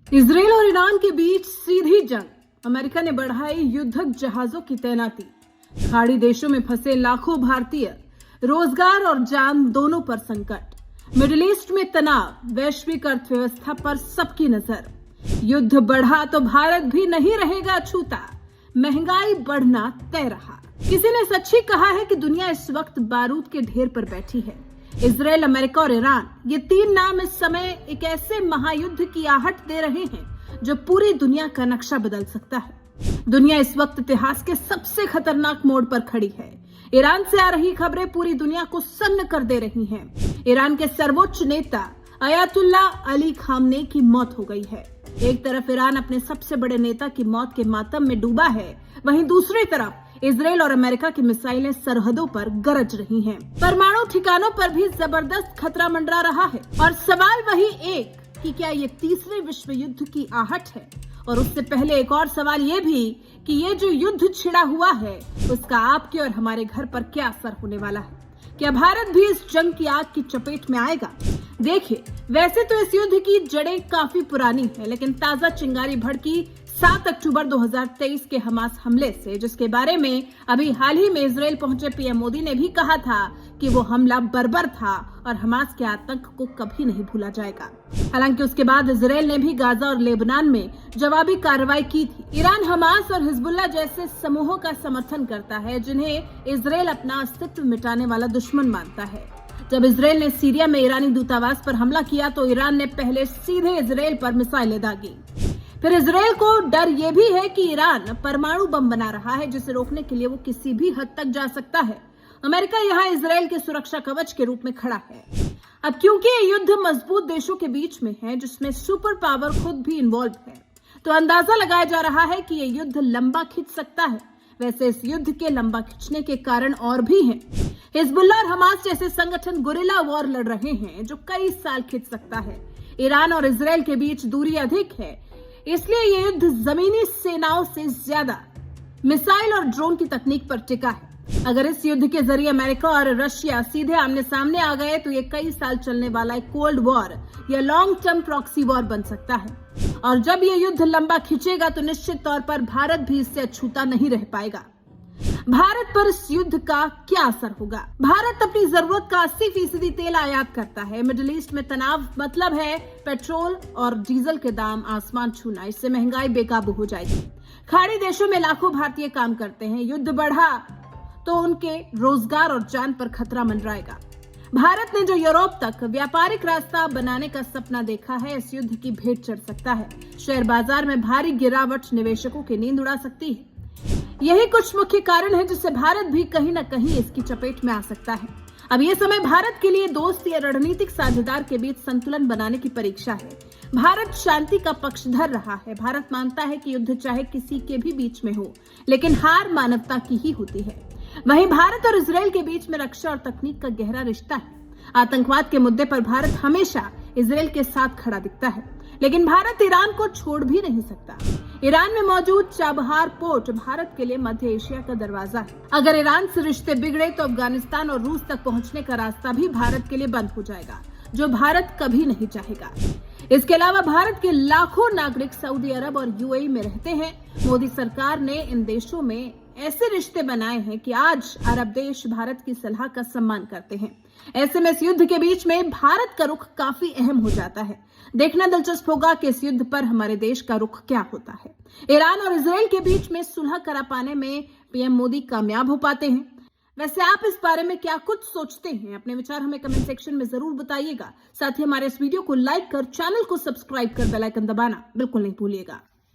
Israel और Iran के बीच सीधी जंग। अमेरिका ने बढ़ाई युद्धक जहाजों की तैनाती। खाड़ी देशों में फंसे लाखों भारतीय, रोजगार और जान दोनों पर संकट। मिडिल ईस्ट में तनाव, वैश्विक अर्थव्यवस्था पर सबकी नजर। युद्ध बढ़ा तो भारत भी नहीं रहेगा अछूता। महंगाई बढ़ना तय रहा। किसी ने सच ही कहा है कि दुनिया इस वक्त बारूद के ढेर पर बैठी है। इजरायल, अमेरिका और ईरान, ये तीन नाम इस समय एक ऐसे महायुद्ध की आहट दे रहे हैं जो पूरी दुनिया का नक्शा बदल सकता है। दुनिया इस वक्त इतिहास के सबसे खतरनाक मोड़ पर खड़ी है। ईरान से आ रही खबरें पूरी दुनिया को सन्न कर दे रही हैं। ईरान के सर्वोच्च नेता अयातुल्ला अली खामनेई की मौत हो गई है। एक तरफ ईरान अपने सबसे बड़े नेता की मौत के मातम में डूबा है, वहीं दूसरी तरफ इजरायल और अमेरिका की मिसाइलें सरहदों पर गरज रही हैं। परमाणु ठिकानों पर भी जबरदस्त खतरा मंडरा रहा है और सवाल वही एक कि क्या ये तीसरे विश्व युद्ध की आहट है। और उससे पहले एक और सवाल ये भी कि ये जो युद्ध छिड़ा हुआ है उसका आपके और हमारे घर पर क्या असर होने वाला है। क्या भारत भी इस जंग की आग की चपेट में आएगा? देखिए, वैसे तो इस युद्ध की जड़ें काफी पुरानी है, लेकिन ताजा चिंगारी भड़की 7 अक्टूबर 2023 के हमास हमले से, जिसके बारे में अभी हाल ही में इजरायल पहुंचे पीएम मोदी ने भी कहा था कि वो हमला बर्बर था और हमास के आतंक को कभी नहीं भूला जाएगा। हालांकि उसके बाद इजरायल ने भी गाजा और लेबनान में जवाबी कार्रवाई की थी। ईरान हमास और हिजबुल्लाह जैसे समूहों का समर्थन करता है, जिन्हें इजरायल अपना अस्तित्व मिटाने वाला दुश्मन मानता है। जब इजरायल ने सीरिया में ईरानी दूतावास पर हमला किया तो ईरान ने पहले सीधे इजरायल पर मिसाइलें दागी। फिर इजरायल को डर ये भी है कि ईरान परमाणु बम बना रहा है, जिसे रोकने के लिए वो किसी भी हद तक जा सकता है। अमेरिका यहाँ इजरायल के सुरक्षा कवच के रूप में खड़ा है। अब क्योंकि ये युद्ध मजबूत देशों के बीच में है, जिसमें सुपर पावर खुद भी इन्वॉल्व है, तो अंदाजा लगाया जा रहा है कि ये युद्ध लंबा खिंच सकता है। वैसे इस युद्ध के लंबा खिंचने के कारण और भी हैं। हिजबुल्लाह और हमास जैसे संगठन गुरिल्ला वॉर लड़ रहे हैं, जो कई साल खिंच सकता है। ईरान और इजरायल के बीच दूरी अधिक है, इसलिए ये युद्ध जमीनी सेनाओं से ज्यादा मिसाइल और ड्रोन की तकनीक पर टिका है। अगर इस युद्ध के जरिए अमेरिका और रशिया सीधे आमने सामने आ गए तो ये कई साल चलने वाला एक कोल्ड वॉर या लॉन्ग टर्म प्रॉक्सी वॉर बन सकता है। और जब ये युद्ध लंबा खिंचेगा तो निश्चित तौर पर भारत भी इससे अछूता नहीं रह पाएगा। भारत पर इस युद्ध का क्या असर होगा? भारत अपनी जरूरत का 80% तेल आयात करता है। मिडिल ईस्ट में तनाव मतलब है पेट्रोल और डीजल के दाम आसमान छूना। इससे महंगाई बेकाबू हो जाएगी। खाड़ी देशों में लाखों भारतीय काम करते हैं। युद्ध बढ़ा तो उनके रोजगार और जान पर खतरा मंडराएगा। भारत ने जो यूरोप तक व्यापारिक रास्ता बनाने का सपना देखा है, इस युद्ध की भेंट चढ़ सकता है। शेयर बाजार में भारी गिरावट निवेशकों की नींद उड़ा सकती है। यही कुछ मुख्य कारण है जिससे भारत भी कहीं न कहीं इसकी चपेट में आ सकता है। अब ये समय भारत के लिए दोस्त या रणनीतिक साझेदार के बीच संतुलन बनाने की परीक्षा है। भारत शांति का पक्षधर रहा है। भारत मानता है कि युद्ध चाहे किसी के भी बीच में हो, लेकिन हार मानवता की ही होती है। वहीं भारत और इजरायल के बीच में रक्षा और तकनीक का गहरा रिश्ता है। आतंकवाद के मुद्दे पर भारत हमेशा इजरायल के साथ खड़ा दिखता है, लेकिन भारत ईरान को छोड़ भी नहीं सकता। ईरान में मौजूद चाबहार पोर्ट भारत के लिए मध्य एशिया का दरवाजा है। अगर ईरान से रिश्ते बिगड़े तो अफगानिस्तान और रूस तक पहुंचने का रास्ता भी भारत के लिए बंद हो जाएगा, जो भारत कभी नहीं चाहेगा। इसके अलावा भारत के लाखों नागरिक सऊदी अरब और यूएई में रहते हैं। मोदी सरकार ने इन देशों में ऐसे रिश्ते बनाए हैं कि आज अरब देश भारत की सलाह का सम्मान करते हैं। ऐसे में इस युद्ध के बीच में भारत का रुख काफी अहम हो जाता है। देखना दिलचस्प होगा कि इस युद्ध पर हमारे देश का रुख क्या होता है। ईरान और इजरायल के बीच में सुलह करा पाने में पीएम मोदी कामयाब हो पाते हैं। वैसे आप इस बारे में क्या कुछ सोचते हैं? अपने विचार हमें कमेंट सेक्शन में जरूर बताइएगा। साथ ही हमारे इस वीडियो को लाइक कर चैनल को सब्सक्राइब कर बेल आइकन दबाना बिल्कुल नहीं भूलिएगा।